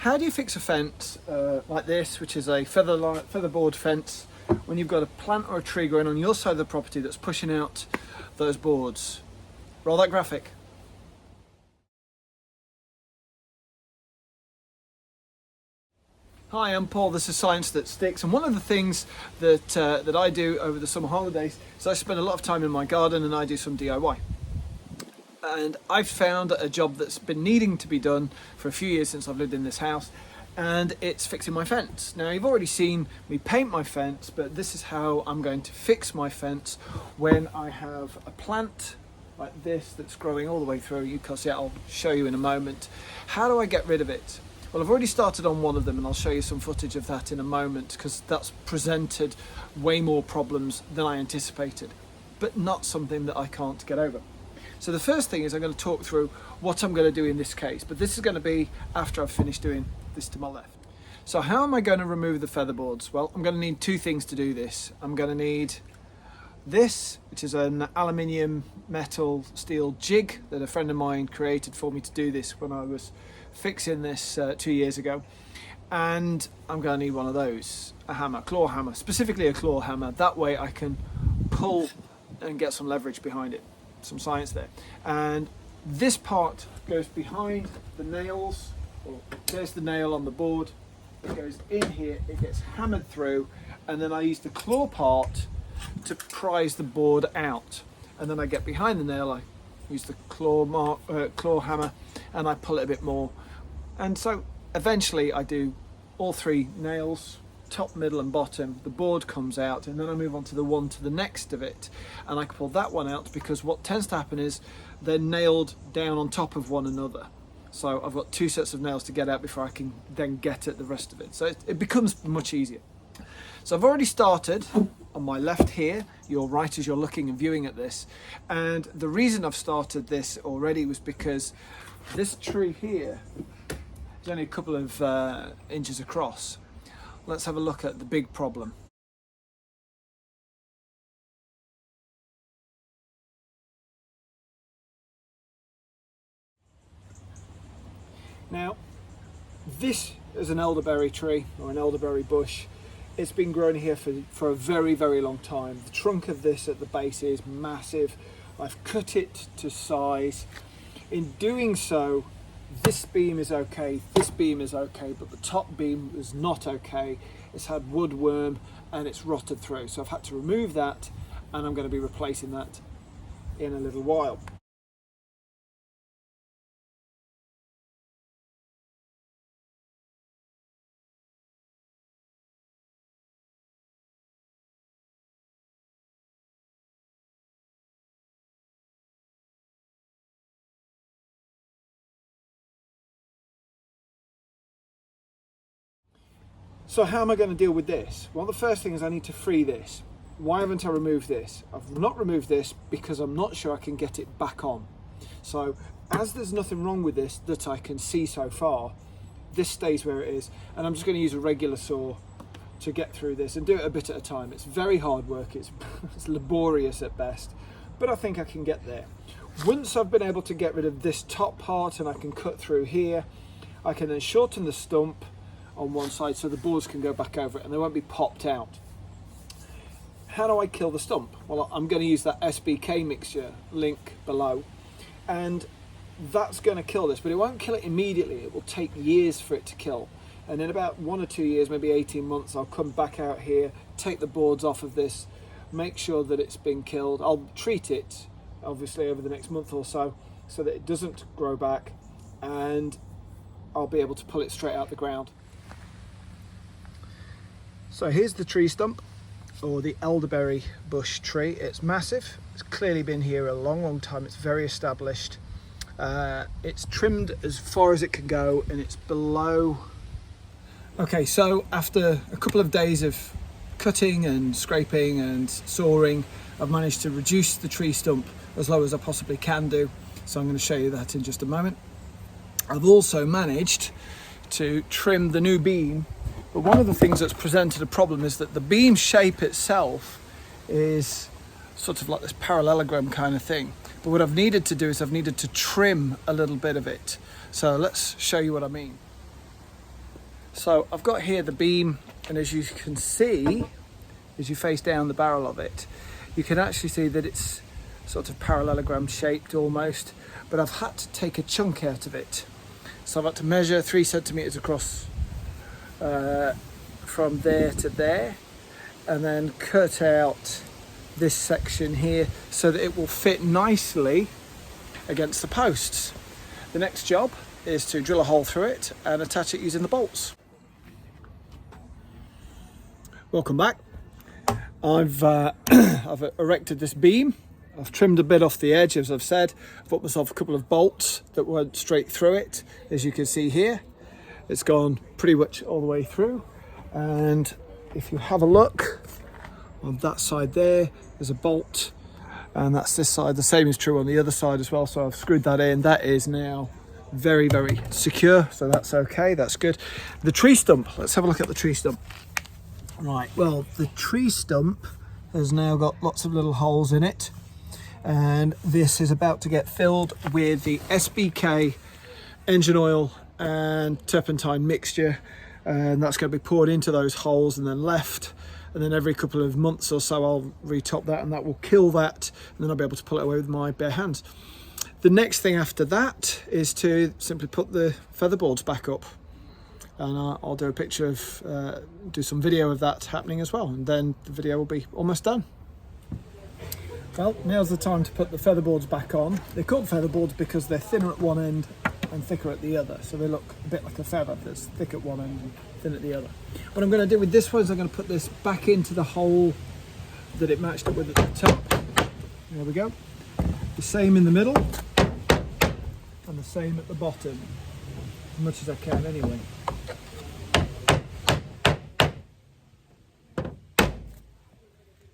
How do you fix a fence like this, which is a featherboard fence, when you've got a plant or a tree growing on your side of the property that's pushing out those boards? Roll that graphic. Hi, I'm Paul, this is Science That Sticks, and one of the things that I do over the summer holidays is I spend a lot of time in my garden and I do some DIY. And I've found a job that's been needing to be done for a few years since I've lived in this house, and it's fixing my fence. Now, you've already seen me paint my fence, but this is how I'm going to fix my fence when I have a plant like this that's growing all the way through. You can see it, I'll show you in a moment. How do I get rid of it? Well, I've already started on one of them, and I'll show you some footage of that in a moment, because that's presented way more problems than I anticipated, but not something that I can't get over. So the first thing is I'm going to talk through what I'm going to do in this case, but this is going to be after I've finished doing this to my left. So how am I going to remove the featherboards? Well, I'm going to need two things to do this. I'm going to need this, which is an aluminium metal steel jig that a friend of mine created for me to do this when I was fixing this 2 years ago. And I'm going to need one of those, a hammer, claw hammer, specifically a claw hammer. That way I can pull and get some leverage behind it. Some science there. And this part goes behind the nails. Well, there's the nail on the board. It goes in here, it gets hammered through, and then I use the claw part to prise the board out. And then I get behind the nail, I use the claw hammer, and I pull it a bit more. And so eventually I do all three nails, top, middle and bottom. The board comes out, and then I move on to the one to the next of it, and I can pull that one out, because what tends to happen is they're nailed down on top of one another. So I've got two sets of nails to get out before I can then get at the rest of it. So it becomes much easier. So I've already started on my left here, your right as you're looking and viewing at this. And the reason I've started this already was because this tree here is only a couple of inches across. Let's have a look at the big problem. Now, this is an elderberry tree or an elderberry bush. It's been growing here for a very, very long time. The trunk of this at the base is massive. I've cut it to size. In doing so, this beam is okay, this beam is okay, but the top beam is not okay. It's had woodworm and it's rotted through. So I've had to remove that, and I'm going to be replacing that in a little while. So how am I going to deal with this? Well, the first thing is I need to free this. Why haven't I removed this? I've not removed this because I'm not sure I can get it back on. So as there's nothing wrong with this that I can see so far, this stays where it is, and I'm just going to use a regular saw to get through this and do it a bit at a time. It's very hard work, it's laborious at best, but I think I can get there. Once I've been able to get rid of this top part and I can cut through here, I can then shorten the stump on one side so the boards can go back over it and they won't be popped out. How do I kill the stump? Well, I'm going to use that SBK mixture, link below, and that's going to kill this, but it won't kill it immediately. It will take years for it to kill, and in about 1 or 2 years, maybe 18 months, I'll come back out here, take the boards off of this, make sure that it's been killed. I'll treat it obviously over the next month or so that it doesn't grow back, and I'll be able to pull it straight out the ground. So here's the tree stump, or the elderberry bush tree. It's massive. It's clearly been here a long, long time. It's very established. It's trimmed as far as it can go, and it's below. Okay, so after a couple of days of cutting and scraping and sawing, I've managed to reduce the tree stump as low as I possibly can do. So I'm going to show you that in just a moment. I've also managed to trim the new beam. But one of the things that's presented a problem is that the beam shape itself is sort of like this parallelogram kind of thing. But what I've needed to do is I've needed to trim a little bit of it. So let's show you what I mean. So I've got here the beam, and as you can see, as you face down the barrel of it, you can actually see that it's sort of parallelogram shaped almost, but I've had to take a chunk out of it. So I've had to measure 3 centimeters across from there to there, and then cut out this section here so that it will fit nicely against the posts. The next job is to drill a hole through it and attach it using the bolts. Welcome back. I've erected this beam. I've trimmed a bit off the edge, as I've said. I've put myself a couple of bolts that went straight through it. As you can see here, it's gone pretty much all the way through. And if you have a look on that side there's a bolt, and that's this side. The same is true on the other side as well. So I've screwed that in. That is now very, very secure. So that's okay, that's good. The tree stump, let's have a look at the tree stump. Right, well, the tree stump has now got lots of little holes in it, and this is about to get filled with the SBK engine oil and turpentine mixture, and that's going to be poured into those holes and then left, and then every couple of months or so I'll retop that, and that will kill that, and then I'll be able to pull it away with my bare hands. The next thing after that is to simply put the featherboards back up, and I'll do a picture of, do some video of that happening as well, and then the video will be almost done. Well, now's the time to put the featherboards back on. They're called featherboards because they're thinner at one end and thicker at the other, so they look a bit like a feather that's thick at one end and thin at the other. What I'm going to do with this one is I'm going to put this back into the hole that it matched up with at the top. There we go. The same in the middle and the same at the bottom, as much as I can anyway.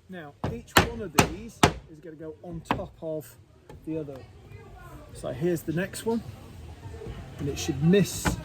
Now, each one of these is going to go on top of the other. So here's the next one, and it should miss.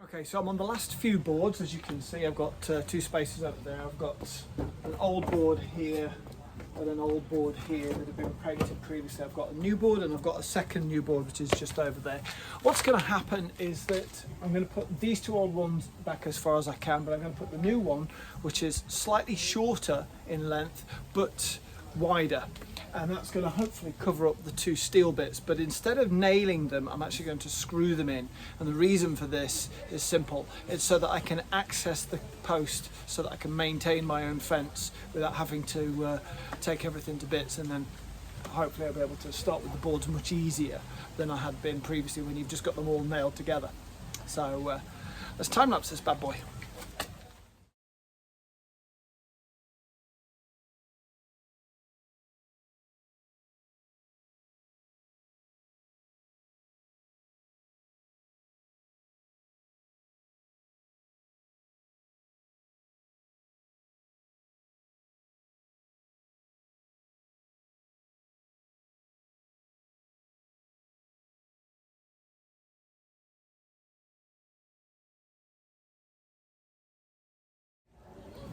Okay, so I'm on the last few boards. As you can see, I've got 2 spaces over there. I've got an old board here and an old board here that have been painted previously. I've got a new board and I've got a second new board which is just over there. What's going to happen is that I'm going to put these 2 old ones back as far as I can, but I'm going to put the new one, which is slightly shorter in length but wider, and that's going to hopefully cover up the 2 steel bits. But instead of nailing them, I'm actually going to screw them in, and the reason for this is simple. It's so that I can access the post, so that I can maintain my own fence without having to take everything to bits, and then hopefully I'll be able to start with the boards much easier than I had been previously when you've just got them all nailed together. So let's time lapse this bad boy.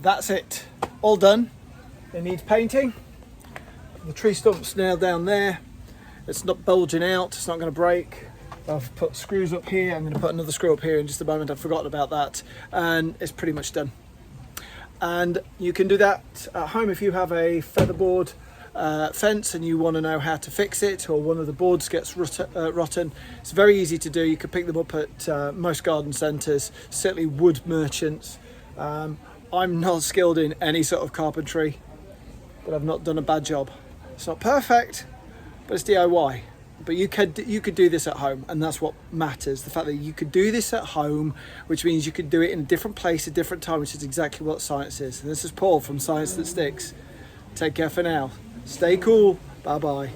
that's it, all done. It needs painting. The tree stump's nailed down there. It's not bulging out, it's not going to break. I've put screws up here. I'm going to put another screw up here in just a moment. I've forgotten about that, and it's pretty much done. And you can do that at home if you have a featherboard fence and you want to know how to fix it, or one of the boards gets rotten. It's very easy to do. You can pick them up at most garden centres, certainly wood merchants. I'm not skilled in any sort of carpentry, but I've not done a bad job. It's not perfect, but it's DIY. But you could do this at home, and that's what matters. The fact that you could do this at home, which means you could do it in a different place, a different time, which is exactly what science is. And this is Paul from Science That Sticks. Take care for now. Stay cool. Bye bye.